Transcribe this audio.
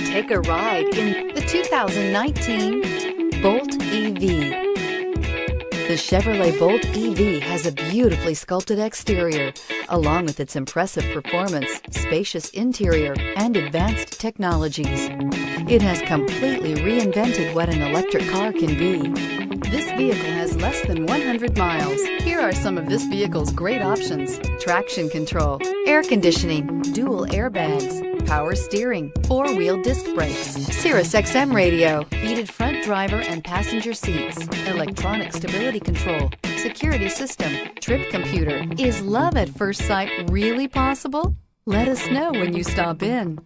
Take a ride in the 2019 Bolt EV. The Chevrolet Bolt EV has a beautifully sculpted exterior, along with its impressive performance, spacious interior, and advanced technologies. It has completely reinvented what an electric car can be. This vehicle has less than 100 miles. Here are some of this vehicle's great options: traction control, air conditioning, dual airbags, power steering, four-wheel disc brakes, Sirius XM radio, heated front driver and passenger seats, electronic stability control, security system, trip computer. Is love at first sight really possible? Let us know when you stop in.